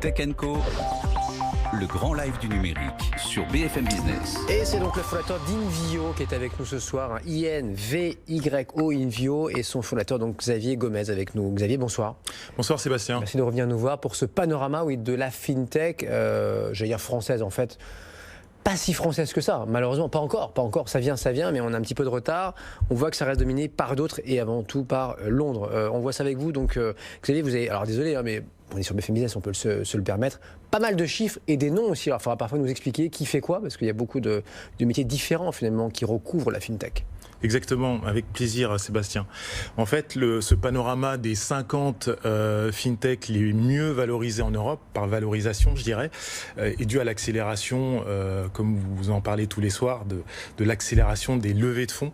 Tech Co, le grand live du numérique sur BFM Business. Et c'est donc le fondateur d'Invio qui est avec nous ce soir, INVYO Invio, et son fondateur donc Xavier Gomez avec nous. Xavier, bonsoir. Bonsoir Sébastien. Merci de revenir nous voir pour ce panorama de la FinTech, j'allais dire française en fait. Pas si française que ça, malheureusement, pas encore, ça vient, mais on a un petit peu de retard. On voit que ça reste dominé par d'autres et avant tout par Londres. On voit ça avec vous, donc Xavier, vous avez, alors désolé, hein, mais on est sur BFM Business, on peut se le permettre. Pas mal de chiffres et des noms aussi, alors il faudra parfois nous expliquer qui fait quoi, parce qu'il y a beaucoup de métiers différents finalement qui recouvrent la FinTech. Exactement, avec plaisir Sébastien. En fait, ce panorama des 50 FinTech les mieux valorisés en Europe, par valorisation je dirais, est dû à l'accélération, comme vous en parlez tous les soirs, de l'accélération des levées de fonds,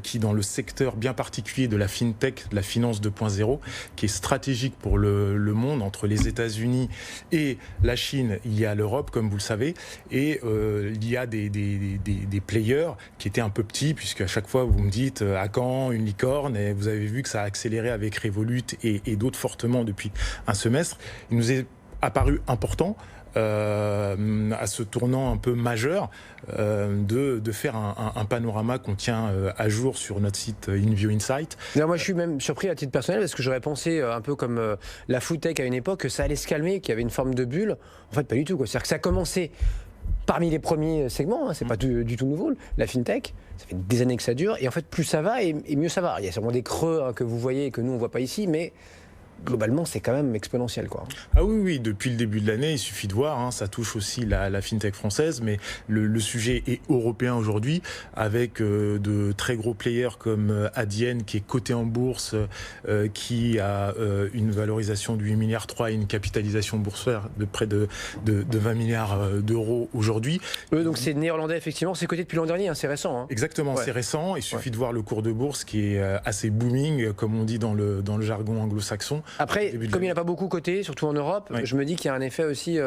qui dans le secteur bien particulier de la FinTech, de la finance 2.0, qui est stratégique pour le monde, entre les États-Unis et la Chine, il y a l'Europe, comme vous le savez, et il y a des players qui étaient un peu petits, puisque à chaque fois vous me dites à quand une licorne, et vous avez vu que ça a accéléré avec Revolut et d'autres fortement depuis un semestre. Il nous est apparu important à ce tournant un peu majeur de faire un panorama qu'on tient à jour sur notre site Invio Insight. Alors moi je suis même surpris à titre personnel parce que j'aurais pensé un peu comme la foodtech à une époque que ça allait se calmer, qu'il y avait une forme de bulle. En fait pas du tout, quoi. C'est-à-dire que ça a commencé parmi les premiers segments, hein, c'est pas du tout nouveau, la FinTech, ça fait des années que ça dure, et en fait plus ça va et mieux ça va. Il y a sûrement des creux que vous voyez et que nous on voit pas ici, mais globalement, c'est quand même exponentiel, quoi. Ah oui, depuis le début de l'année, il suffit de voir, hein, ça touche aussi la FinTech française, mais le sujet est européen aujourd'hui, avec de très gros players comme Adyen, qui est coté en bourse, qui a une valorisation de 8,3 milliards et une capitalisation boursière de près de 20 milliards d'euros aujourd'hui. Donc c'est néerlandais, effectivement, c'est coté depuis l'an dernier, hein, c'est récent. Hein. Exactement, c'est récent, il suffit de voir le cours de bourse qui est assez booming, comme on dit dans le jargon anglo-saxon. Après, comme il n'y a pas beaucoup coté, surtout en Europe, je me dis qu'il y a un effet aussi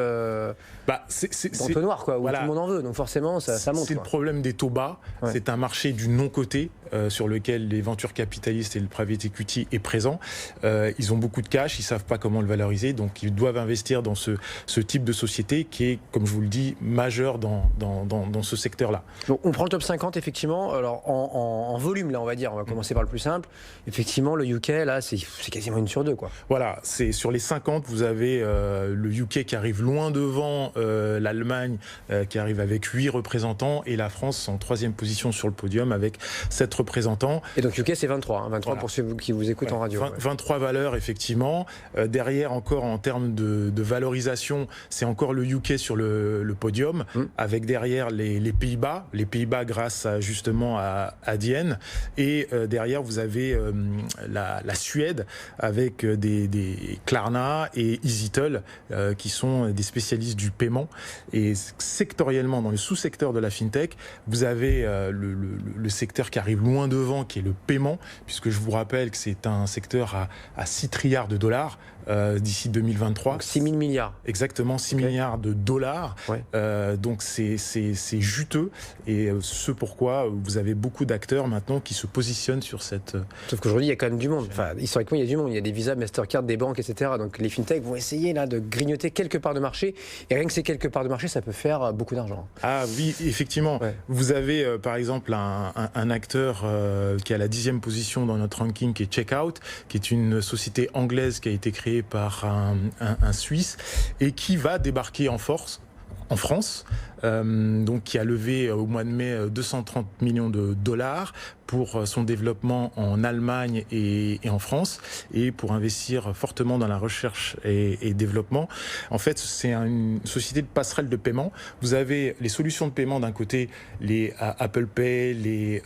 entonnoir, quoi, où tout le monde en veut. Donc forcément, ça monte. C'est le problème des taux bas. C'est un marché du non-coté sur lequel les ventures capitalistes et le private equity est présent. Ils ont beaucoup de cash, ils ne savent pas comment le valoriser, donc ils doivent investir dans ce type de société qui est, comme je vous le dis, majeur dans ce secteur-là. Donc on prend le top 50, effectivement. Alors en volume, là, on va dire, on va commencer par le plus simple. Effectivement, le UK, là, c'est quasiment 1 sur 2, quoi. Voilà, c'est sur les 50, vous avez le UK qui arrive loin devant l'Allemagne qui arrive avec 8 représentants et la France en 3e position sur le podium avec 7 représentants. Et donc UK c'est 23, 23 pour ceux qui vous écoutent en radio. 23 valeurs effectivement. Derrière encore en termes de valorisation, c'est encore le UK sur le podium, avec derrière les Pays-Bas. Les Pays-Bas grâce justement à Adyen. Et derrière vous avez la Suède avec des Klarna et EasyToll qui sont des spécialistes du paiement. Et sectoriellement, dans le sous-secteur de la FinTech, vous avez le secteur qui arrive loin devant, qui est le paiement, puisque je vous rappelle que c'est un secteur à 6 trilliards de dollars d'ici 2023. Donc 6 000 milliards. Exactement, 6 milliards de dollars. Donc c'est juteux. Et ce pourquoi vous avez beaucoup d'acteurs maintenant qui se positionnent sur cette... Sauf qu'aujourd'hui, il y a quand même du monde. Enfin, historiquement, il y a du monde. Il y a des Visa, Mastercard, des banques, etc. Donc les FinTech vont essayer là de grignoter quelques parts de marché. Et rien que ces quelques parts de marché, ça peut faire beaucoup d'argent. Ah oui, effectivement. Vous avez par exemple un acteur qui est à la 10e position dans notre ranking, qui est Checkout, qui est une société anglaise qui a été créée par un Suisse et qui va débarquer en France, donc qui a levé au mois de mai 230 millions de dollars pour son développement en Allemagne et en France, et pour investir fortement dans la recherche et développement. En fait, c'est une société de passerelle de paiement. Vous avez les solutions de paiement d'un côté, les Apple Pay, les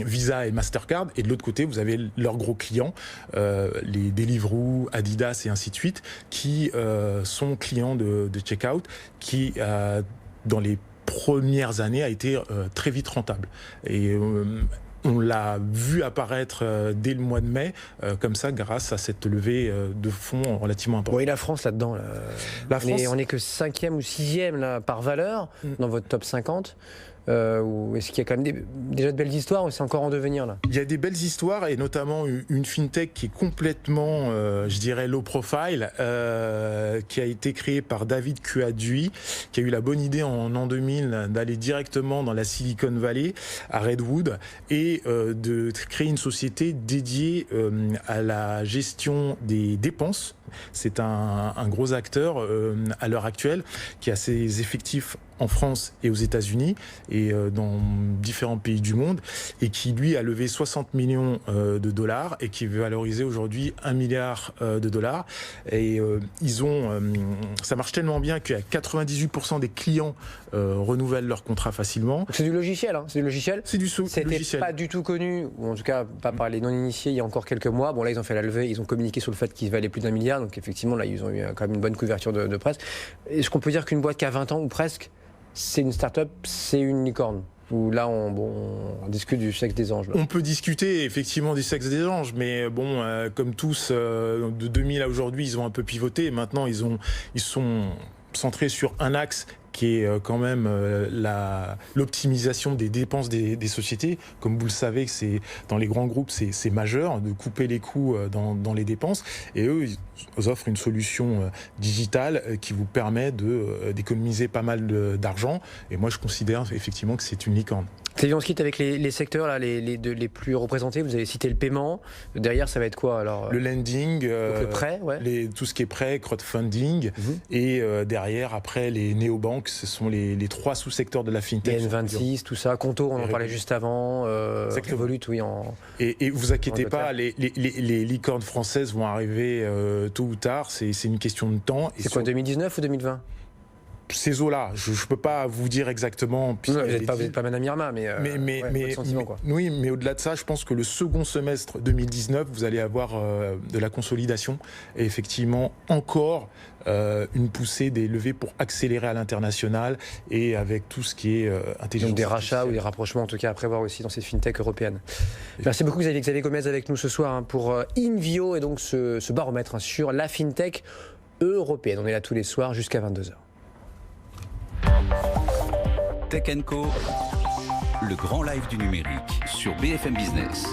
Visa et Mastercard, et de l'autre côté vous avez leurs gros clients, les Deliveroo, Adidas et ainsi de suite, qui sont clients de Checkout, qui dans les premières années a été très vite rentable. Et on l'a vu apparaître dès le mois de mai, comme ça, grâce à cette levée de fonds relativement importante. Bon, et la France là-dedans, on est que 5e ou 6e là, par valeur dans votre top 50. Ou est-ce qu'il y a quand même déjà de belles histoires ou c'est encore en devenir là? Il y a des belles histoires et notamment une fintech qui est complètement, je dirais, low profile, qui a été créée par David Cuadui, qui a eu la bonne idée en an 2000 d'aller directement dans la Silicon Valley, à Redwood, et de créer une société dédiée à la gestion des dépenses. C'est un gros acteur à l'heure actuelle qui a ses effectifs en France et aux États-Unis et dans différents pays du monde et qui lui a levé 60 millions de dollars et qui veut valoriser aujourd'hui 1 milliard de dollars et ça marche tellement bien qu'il y a 98% des clients renouvellent leur contrat facilement. C'est du logiciel, hein, c'est du logiciel. C'est du C'était logiciel. pas du tout connu, ou en tout cas pas par les non-initiés il y a encore quelques mois. Bon là ils ont fait la levée, ils ont communiqué sur le fait qu'ils valaient plus d'1 milliard, donc effectivement là ils ont eu quand même une bonne couverture de presse. Est-ce qu'on peut dire qu'une boîte qui a 20 ans ou presque, c'est une start-up, c'est une licorne? Ou là on discute du sexe des anges là. On peut discuter effectivement du sexe des anges, mais bon, comme tous, de 2000 à aujourd'hui, ils ont un peu pivoté. Et maintenant, ils sont centrés sur un axe qui est quand même l'optimisation des dépenses des sociétés. Comme vous le savez, c'est dans les grands groupes, c'est majeur de couper les coûts dans les dépenses. Et eux, ils offrent une solution digitale qui vous permet d'économiser pas mal d'argent. Et moi, je considère effectivement que c'est une licorne. On se quitte avec les secteurs là, les plus représentés. Vous avez cité le paiement. Derrière, ça va être quoi alors? Le lending, le prêt, ouais. tout ce qui est prêt, crowdfunding, et derrière, après, les néobanques, ce sont les 3 sous-secteurs de la fintech. Les N26, tout ça, Conto, on en parlait juste avant. Revolut, oui. Et vous inquiétez pas, les licornes françaises vont arriver tôt ou tard. C'est une question de temps. C'est quoi, 2019 ou 2020? Ces eaux-là, je ne peux pas vous dire exactement. Vous n'êtes pas Madame Irma, mais sentiment, quoi. Oui, mais au-delà de ça, je pense que le second semestre 2019, vous allez avoir de la consolidation et effectivement encore une poussée des levées pour accélérer à l'international et avec tout ce qui est intelligence. Donc des rachats ou des rapprochements en tout cas à prévoir aussi dans cette fintech européenne. Merci beaucoup Xavier Gomez avec nous ce soir pour Invio et donc ce baromètre sur la fintech européenne. On est là tous les soirs jusqu'à 22h. Tech & Co, le grand live du numérique sur BFM Business.